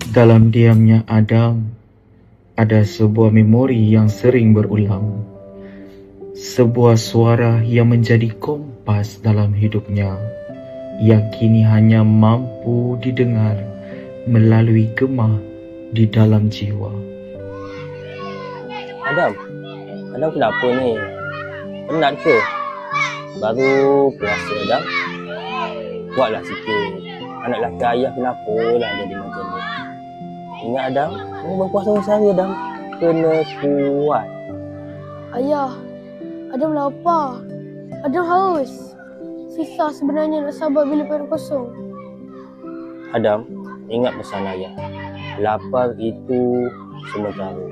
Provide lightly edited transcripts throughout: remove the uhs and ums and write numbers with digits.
Dalam diamnya Adam, ada sebuah memori yang sering berulang. Sebuah suara yang menjadi kompas dalam hidupnya, yang kini hanya mampu didengar melalui gemah di dalam jiwa. Adam kenapa ni? Penat ke? Baru puasa Adam. Kuatlah sikit. Anak lelaki ayah kenapalah jadi macam ni? Ingat Adam, kamu berpuasa sehari Adam. Kena kuat. Ayah, Adam lapar. Adam haus. Susah sebenarnya nak sabar bila perut kosong. Adam, ingat pesan ayah. Lapar itu sementara.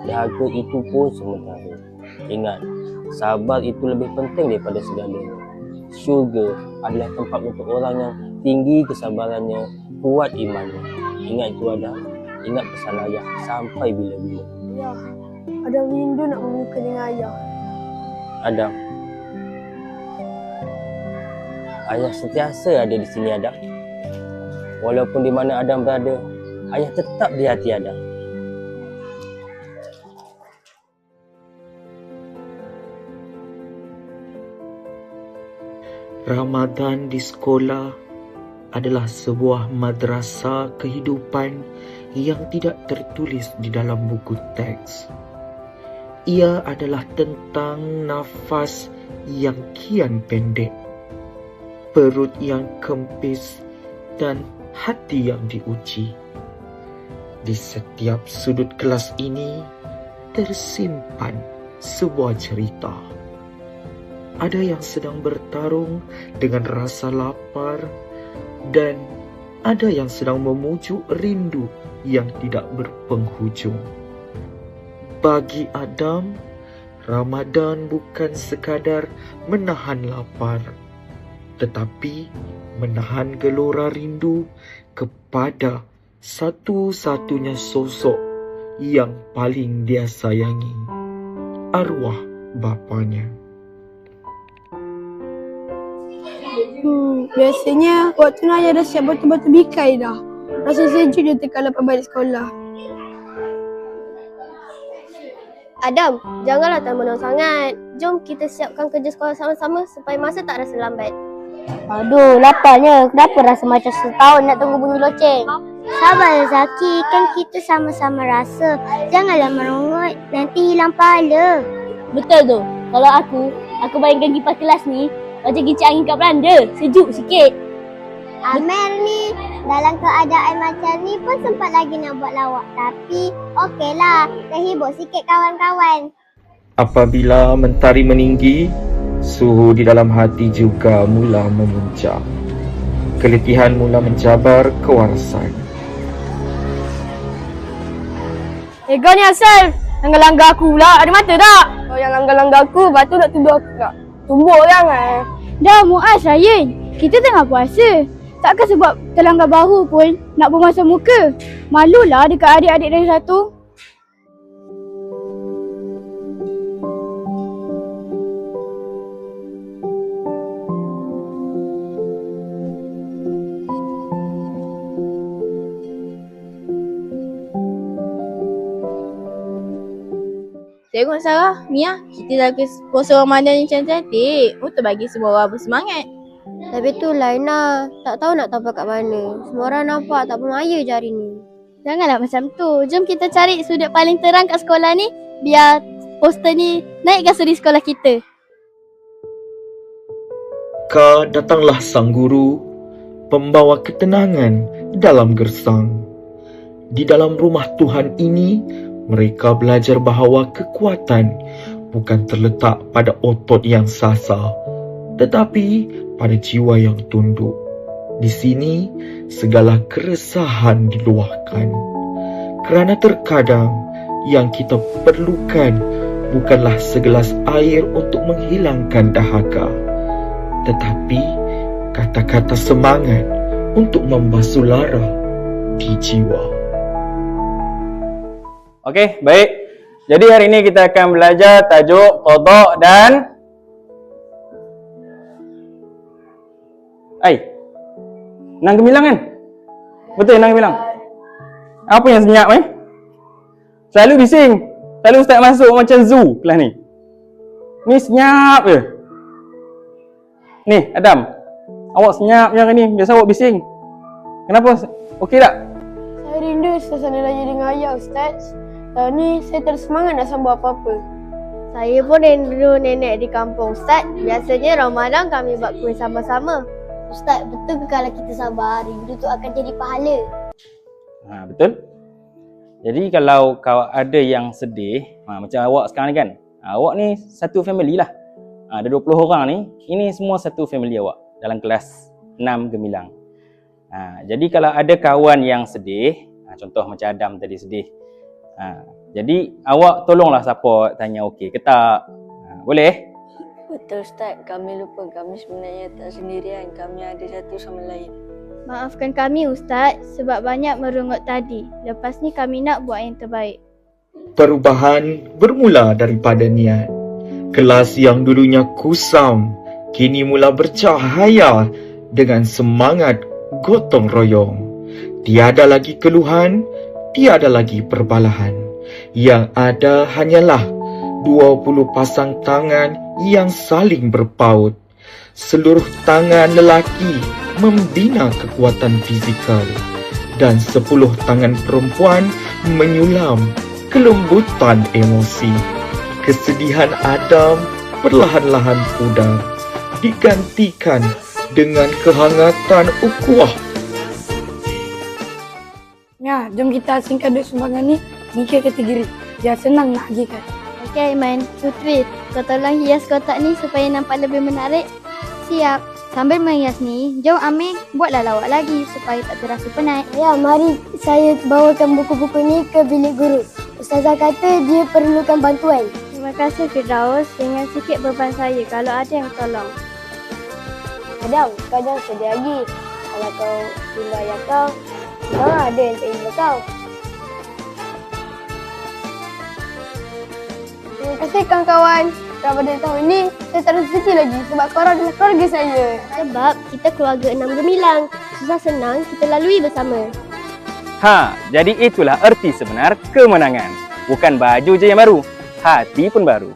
Dahaga itu pun sementara. Ingat, sabar itu lebih penting daripada segalanya. Syurga adalah tempat untuk orang yang tinggi kesabarannya, kuat imannya. Ingat itu Adam. Ingat pesan ayah sampai bila-bila. Ayah, Adam rindu nak berbuka dengan ayah. Adam, ayah sentiasa ada di sini Adam. Walaupun di mana Adam berada, ayah tetap di hati Adam. Ramadan di sekolah adalah sebuah madrasah kehidupan yang tidak tertulis di dalam buku teks. Ia adalah tentang nafas yang kian pendek, perut yang kempis dan hati yang diuji. Di setiap sudut kelas ini tersimpan sebuah cerita. Ada yang sedang bertarung dengan rasa lapar dan ada yang sedang memujuk rindu yang tidak berpenghujung. Bagi Adam, Ramadan bukan sekadar menahan lapar, tetapi menahan gelora rindu kepada satu-satunya sosok yang paling dia sayangi, arwah bapanya. Biasanya waktu ni ayah dah siap botol-botol bikai dah. Rasa sejuk je tekan lepas balik sekolah. Adam, janganlah termenung sangat. Jom kita siapkan kerja sekolah sama-sama supaya masa tak rasa lambat. Aduh, laparnya. Kenapa rasa macam setahun nak tunggu bunyi loceng? Sabarlah Zaki, kan kita sama-sama rasa. Janganlah merongot, nanti hilang pahala. Betul tu. Kalau aku bayangkan kipas kelas ni macam gincir angin kat beranda. Sejuk sikit. Amel ni, dalam keadaan macam ni pun sempat lagi nak buat lawak. Tapi, okeylah. Terhibur sikit kawan-kawan. Apabila mentari meninggi, suhu di dalam hati juga mula memuncak. Keletihan mula mencabar kewarasan. Kau ni asal langgar-langgar aku pula. Ada mata tak? Kau yang langgar-langgar aku, lepas tu nak tuduh aku tak? Tumbuk jangan. Dah Muaz Ryan, kita tengah puasa. Takkan sebab terlanggar bahu pun nak bermasam muka. Malulah dekat adik-adik dari satu. Tengok Sarah, Mia, kita dah puasa Ramadan yang cantik. Untuk bagi semua orang bersemangat. Tapi tu lain lah. Tak tahu nak tapak kat mana. Semua orang nampak tak permaya je hari ni. Janganlah macam tu. Jom kita cari sudut paling terang kat sekolah ni. Biar poster ni naikkan suri sekolah kita. Datanglah sang guru, pembawa ketenangan dalam gersang. Di dalam rumah Tuhan ini, mereka belajar bahawa kekuatan bukan terletak pada otot yang sasar, tetapi pada jiwa yang tunduk. Di sini, segala keresahan diluahkan. Kerana terkadang yang kita perlukan bukanlah segelas air untuk menghilangkan dahaga, tetapi kata-kata semangat untuk membasuh lara di jiwa. Okey, baik. Jadi hari ini kita akan belajar tajuk qada dan Nang Gemilang kan? Betul Nang Gemilang? Apa yang senyap Selalu bising. Selalu Ustaz masuk macam zoo kelas ni. Ni senyap je. Ni Adam, awak senyap je hari ni. Biasa awak bising. Kenapa? Okey tak? Saya rindu suasana raya dengan ayah, Ustaz. Tahun ni saya tersemangat nak sambut apa-apa. Saya pun rindu nenek di kampung, Ustaz. Biasanya Ramadan kami buat kuih sama-sama. Ustaz, betul ke kalau kita sabar, rindu tu akan jadi pahala? Betul. Jadi kalau kau ada yang sedih, macam awak sekarang ni kan, awak ni satu family lah. Ada 20 orang ni, ini semua satu family awak dalam kelas 6 Gemilang. Jadi kalau ada kawan yang sedih, contoh macam Adam tadi sedih, jadi awak tolonglah support, tanya okey ke tak. Boleh? Betul Ustaz, kami lupa kami sebenarnya tak sendirian, kami ada satu sama lain. Maafkan kami Ustaz sebab banyak merungut tadi. Lepas ni kami nak buat yang terbaik. Perubahan bermula daripada niat. Kelas yang dulunya kusam kini mula bercahaya dengan semangat gotong royong. Tiada lagi keluhan, tiada lagi perbalahan. Yang ada hanyalah 20 pasang tangan yang saling berpaut. Seluruh tangan lelaki membina kekuatan fizikal dan 10 tangan perempuan menyulam kelembutan emosi. Kesedihan Adam perlahan-lahan pudar, digantikan dengan kehangatan ukhuwah. Ya, jom kita asingkan duit sumbangan ni ke kategori. Biar senang nak agihkan. Okey Aiman, Putri, kau tolong hias kotak ni supaya nampak lebih menarik. Siap. Sambil menghias ni, jom Amir buatlah lawak lagi supaya tak terasa penat. Ya, mari saya bawakan buku-buku ni ke bilik guru. Ustazah kata dia perlukan bantuan. Terima kasih Firdaus, tinggal sikit beban saya kalau ada yang tolong. Adam, kau jangan sedih lagi. Kalau kau tinggal ayah kau ada yang tak ibu kau. Terima kasih kawan-kawan. Ramadan tahun ni saya tak rasa sedih lagi sebab korang adalah keluarga saya. Sebab kita keluarga 6 Gemilang. Susah senang kita lalui bersama. Jadi itulah erti sebenar kemenangan. Bukan baju je yang baru, hati pun baru.